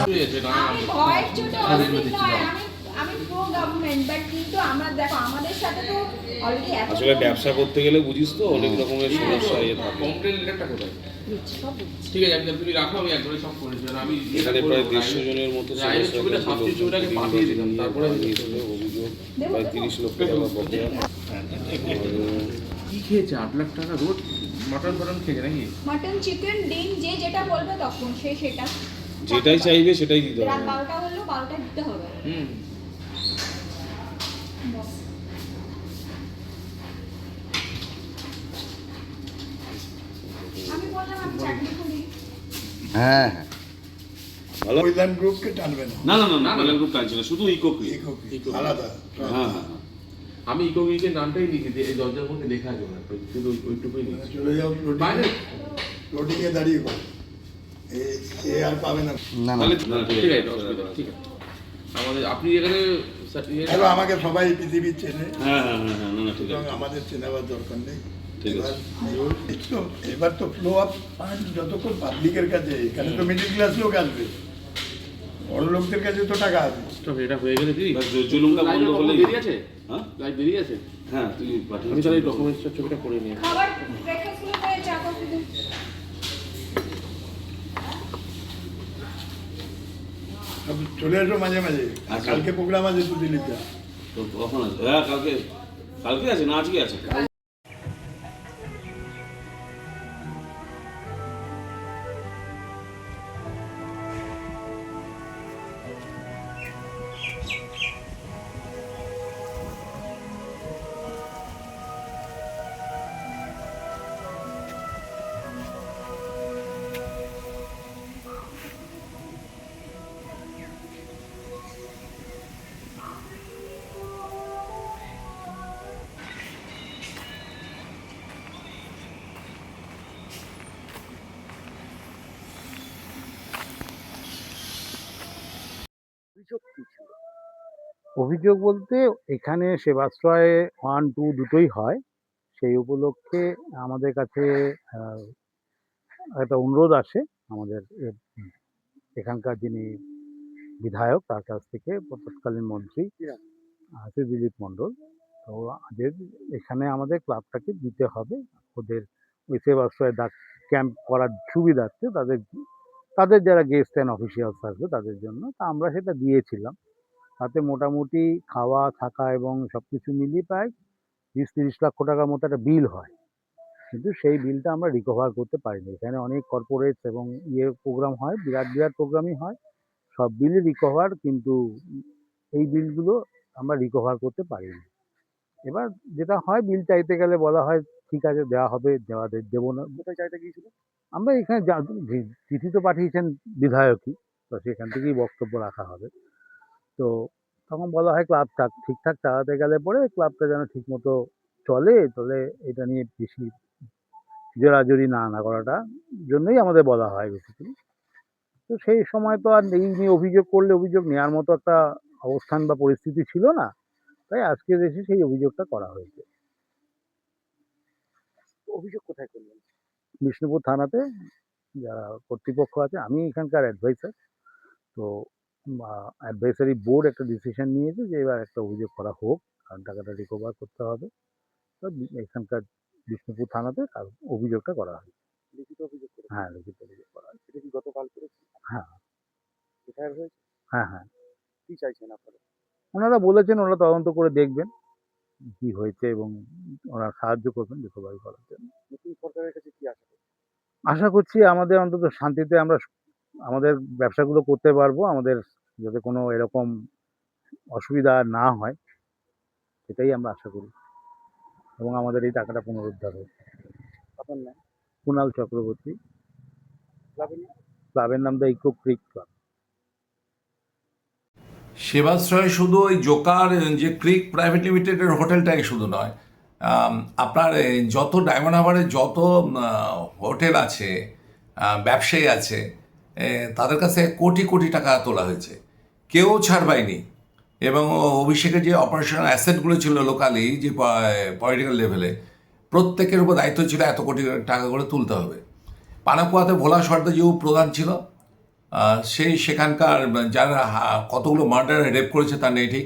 আমি ভয়ের চোটে অস্থির নয়, আমি প্রো গভর্নমেন্ট, বাট কিন্তু আমরা দেখো আমাদের সাথে তো অলরেডি আসলে ব্যবসা করতে গেলে বুঝিস তো অনেক রকমের সমস্যা থাকে। কমপ্লেন লেটারটা কোথায়? ঠিক আছে, আমি তুমি রাখো, আমি একবারে সব করে দিলাম। আমি এখানে প্রায় 150 জনের মতো ছবিটা সাবজেক্ট ছবিটাকে পাঠিয়ে দিলাম, তারপরে অভিযোগ প্রায় 30 লক্ষ টাকা বকেয়া। কি খেয়েছে? 8 লাখ টাকা রোজ মটন ফটন খেয়েছে নাকি? মাটন, চিকেন, ডিম, যে যেটা বলবে তখন সে সেটা যেটাই চাইবে সেটাই দিতে রাত হবে। 12টা হলো 12টা দিতে হবে। আমি বললাম আমি চাকরি করি। হ্যাঁ ভালো। ময়দান গ্রুপকে টানবে না, না না না না, ময়দান গ্রুপ টানছে না, শুধু ইকো ক্লিক আলাদা। হ্যাঁ হ্যাঁ। আমি ইকোগ্রিকের নামটাই লিখে দিই, এই দরজার মধ্যে লেখা আছে না, শুধু ওইটুকুই লিখি। চলে যাও প্লটিংয়ে দাঁড়িয়ে করো, এ আর পাবে না। না না তাহলে ঠিক আছে, অসুবিধা নেই, ঠিক আছে। আমাদের আপনি এখানে এবার আমাকে সবাই পৃথিবীর চেনে, হ্যাঁ হ্যাঁ হ্যাঁ হ্যাঁ, না না ঠিক সুতরাং আছে। আমাদের চেনাবার দরকার নেই। ঠিক এবার আছে। এবার তো ফ্লো অফ ফান্ড যতক্ষণ পাবলিকের কাছে, এখানে তো মিডিল ক্লাস লোক আসবে, বড় লোকদের কাছে তো টাকা আছে। এটা হয়ে গেলে দিদি ব্যাস, জুলুমটা বন্ধ হলে বেরিয়ে আছে, হ্যাঁ লাইভ বেরিয়ে আছে। হ্যাঁ তুই পাঠিয়ে আমি তাহলে ডকুমেন্টসটা ছবিটা করে নিয়ে খাবার ব্রেকফাস্ট গুলো করে চা কফি দিন। চলে এসো মাঝে মাঝে, আর কালকে প্রোগ্রাম আছে দিল্লিতে। তো কখন আছে? হ্যাঁ কালকে, কালকে আছে না আজকে আছে? অভিযোগ বলতে এখানে সেবাশ্রয়ে 1, 2 দুটোই হয়। সেই উপলক্ষে আমাদের কাছে আহ, একটা অনুরোধ আসে আমাদের এখানকার যিনি বিধায়ক তার কাছ থেকে, তৎকালীন মন্ত্রী শ্রী দিলীপ মণ্ডল। তো আমাদের এখানে আমাদের ক্লাবটাকে দিতে হবে ওদের ওই সেবাশ্রয় ক্যাম্প করার সুবিধার্থে, তাদের তাদের যারা গেস্ট অ্যান্ড অফিসিয়ালস থাকবে তাদের জন্য। তা আমরা সেটা দিয়েছিলাম। তাতে মোটামুটি খাওয়া থাকা এবং সব কিছু মিলিয়ে প্রায় 20-30 লক্ষ টাকার মতো একটা বিল হয়। কিন্তু সেই বিলটা আমরা রিকভার করতে পারিনি। এখানে অনেক কর্পোরেটস এবং প্রোগ্রাম হয়, বিরাট বিরাট প্রোগ্রামই হয়, সব বিলই রিকভার, কিন্তু এই বিলগুলো আমরা রিকভার করতে পারিনি। এবার যেটা হয়, বিল চাইতে গেলে বলা হয় ঠিক আছে দেওয়া হবে, দেবো না। কোথায় চাইতে গিয়েছিল? আমরা এখানে চিঠি তো পাঠিয়েছেন বিধায়কই, তো সেখান থেকেই বক্তব্য রাখা হবে। তো তখন বলা হয় ক্লাবটা ঠিকঠাক চালাতে গেলে পরে ক্লাবটা যেন ঠিক মতো চলে, তাহলে এটা নিয়ে বেশি জোরাজুরি না করাটা জন্যই আমাদের বলা হয় বেসিক্যালি। তো সেই সময় তো আর এই নিয়ে অভিযোগ করলে অভিযোগ নেওয়ার মতো একটা অবস্থান বা পরিস্থিতি ছিল না, তাই আজকে এসে সেই অভিযোগটা করা হয়েছে। অভিযোগ কোথায় করলেন? বিষ্ণুপুর থানাতে যারা কর্তৃপক্ষ আছে, আমি এখানকার অ্যাডভাইসার। তো অ্যাডভাইসারি বোর্ড একটা ডিসিশন নিয়েছে যে এবার একটা অভিযোগ করা হোক, কারণ টাকাটা রিকভার করতে হবে। তো এখানকার বিষ্ণুপুর থানাতে অভিযোগটা করা হয়। লিখিত অভিযোগ? হ্যাঁ, লিখিত অভিযোগ করা হয়। এটা কি গতকাল করেছে? হ্যাঁ। এফআইআর হয়েছে? হ্যাঁ হ্যাঁ। কি চাইছেন আপনারা? ওনারা বলেছেন ওরা তদন্ত করে দেখবেন কি হয়েছে এবং ওরা সাহায্য করবেন রিকভারি করার জন্য। নতুন সরকারের কাছে কি আশা করছি আমাদের অন্তত শান্তিতে আমরা আমাদের ব্যবসাগুলো করতে পারবো, আমাদের যাতে কোনো এরকম অসুবিধা না হয়, সেটাই আমরা আশা করি, এবং আমাদের এই টাকাটা পুনরুদ্ধার হোক। আপনার নাম? কুণাল চক্রবর্তী। ক্লাবের নাম দ্য ইকো ক্রিক ক্লাব। সেবাশ্রয় শুধু ওই জোকার যে ক্রিক প্রাইভেট লিমিটেডের হোটেলটাই শুধু নয়, আপনার যত ডায়মন্ড হারবারে যত হোটেল আছে, ব্যবসায়ী আছে, তাদের কাছে কোটি কোটি টাকা তোলা হয়েছে, কেউ ছাড় পায়নি। এবং অভিষেকের যে অপারেশনাল অ্যাসেটগুলো ছিল লোকালি, যে পলিটিক্যাল লেভেলে, প্রত্যেকের উপর দায়িত্ব ছিল এত কোটি টাকা করে তুলতে হবে। পানাকুয়াতে ভোলা সর্দার যে প্রধান ছিল, সেই সেখানকার যারা কতগুলো মার্ডার রেপ করেছে তা নেই ঠিক,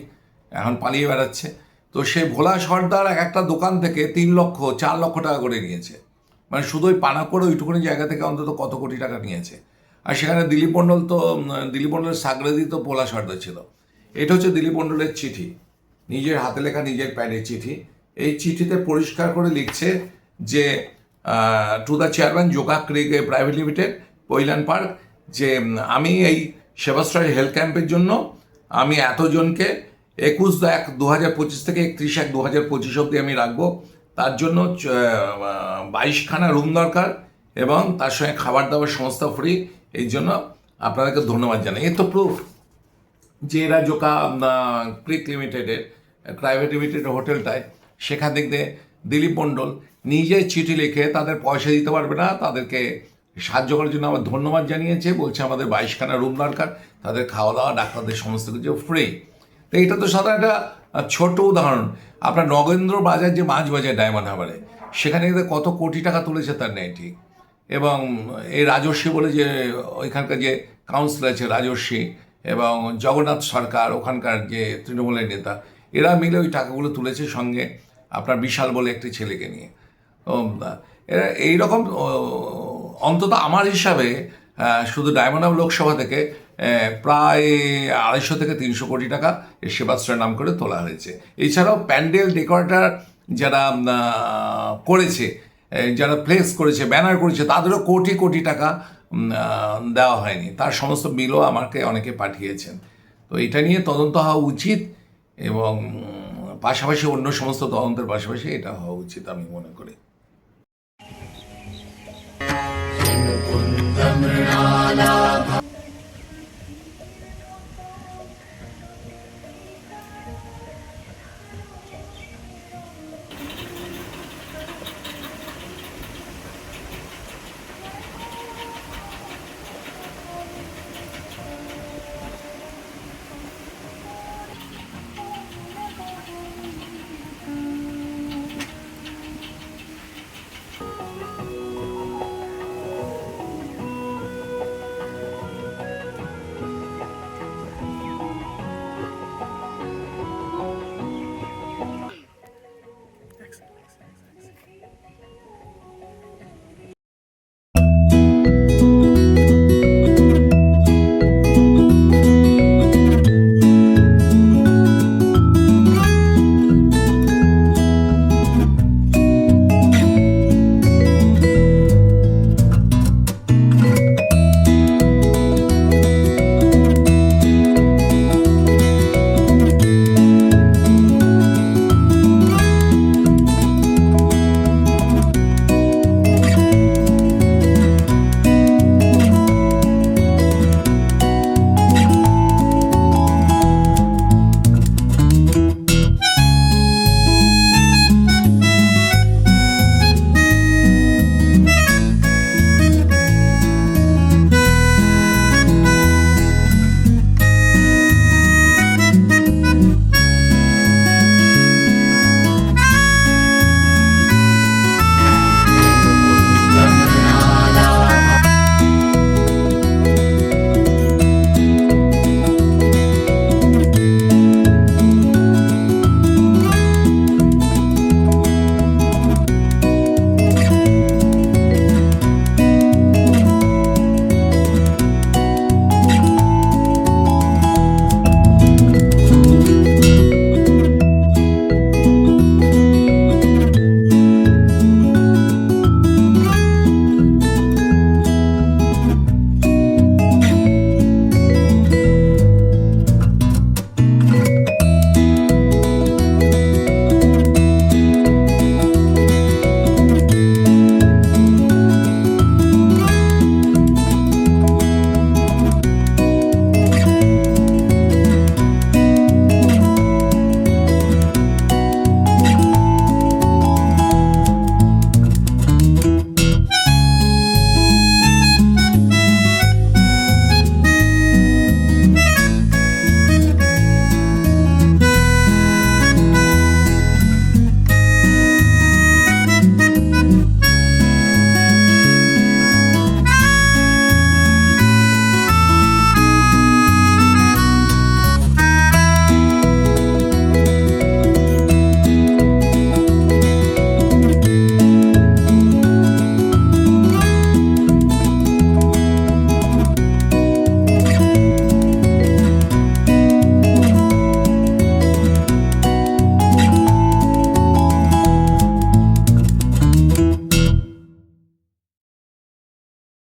এখন পালিয়ে বেড়াচ্ছে। তো সেই ভোলা সর্দার এক একটা দোকান থেকে 3 লক্ষ 4 লক্ষ টাকা করে নিয়েছে, মানে শুধু ওই পানা করে ওইটুকুনি জায়গা থেকে অন্তত কত কোটি টাকা নিয়েছে। আর সেখানে দিলীপ মণ্ডল তো দিলীপ মণ্ডলের সাগরেদি তো ভোলা সর্দার ছিল। এটা হচ্ছে দিলীপ মণ্ডলের চিঠি, নিজের হাতে লেখা, নিজের প্যাডের চিঠি। এই চিঠিতে পরিষ্কার করে লিখছে যে to the chairman Joka creek private limited, Pailan park, যে আমি এই সেবাশ্রয় হেলথ ক্যাম্পের জন্য আমি এতজনকে 21/1/2025 থেকে 31/1/2025 অবধি আমি রাখবো। তার জন্য 22খানা রুম দরকার এবং তার সঙ্গে খাবার দাবার সমস্ত ফ্রি। এই জন্য আপনাদেরকে ধন্যবাদ জানাই। এর তো প্রুফ যে এরা জোকা ক্রিক লিমিটেডের প্রাইভেট লিমিটেড হোটেলটায়, সেখান থেকে দিলীপ মণ্ডল নিজে চিঠি লিখে তাদের পয়সা দিতে পারবে না, তাদেরকে সাহায্য করার জন্য আমার ধন্যবাদ জানিয়েছে, বলছে আমাদের 22খানা রুম দরকার, তাদের খাওয়া দাওয়া ডাক্তারদের সমস্ত কিছু ফ্রি। তো এটা তো সাধারণ একটা ছোট উদাহরণ। আপনার নগেন্দ্র বাজার যে মাছ বাজার ডায়মন্ড হারবারে, সেখানে কত কোটি টাকা তুলেছে তার নেই ঠিক। এবং এই রাজস্বী বলে যে ওইখানকার যে কাউন্সিলর আছে রাজস্বী এবং জগন্নাথ সরকার, ওখানকার যে তৃণমূলের নেতা, এরা মিলে ওই টাকাগুলো তুলেছে, সঙ্গে আপনার বিশাল বলে একটি ছেলেকে নিয়ে। এরা এইরকম অন্তত আমার হিসাবে শুধু ডায়মন্ড হারবার লোকসভা থেকে প্রায় 250 থেকে 300 কোটি টাকা এই সেবাশ্রয়ের নাম করে তোলা হয়েছে। এছাড়াও প্যান্ডেল ডেকোরেটর যারা করেছে, যারা প্লেস করেছে, ব্যানার করেছে, তাদেরও কোটি কোটি টাকা দেওয়া হয়নি, তার সমস্ত বিলও আমাকে অনেকে পাঠিয়েছেন। তো এটা নিয়ে তদন্ত হওয়া উচিত এবং পাশাপাশি অন্য সমস্ত তদন্তের পাশাপাশি এটা হওয়া উচিত আমি মনে করি।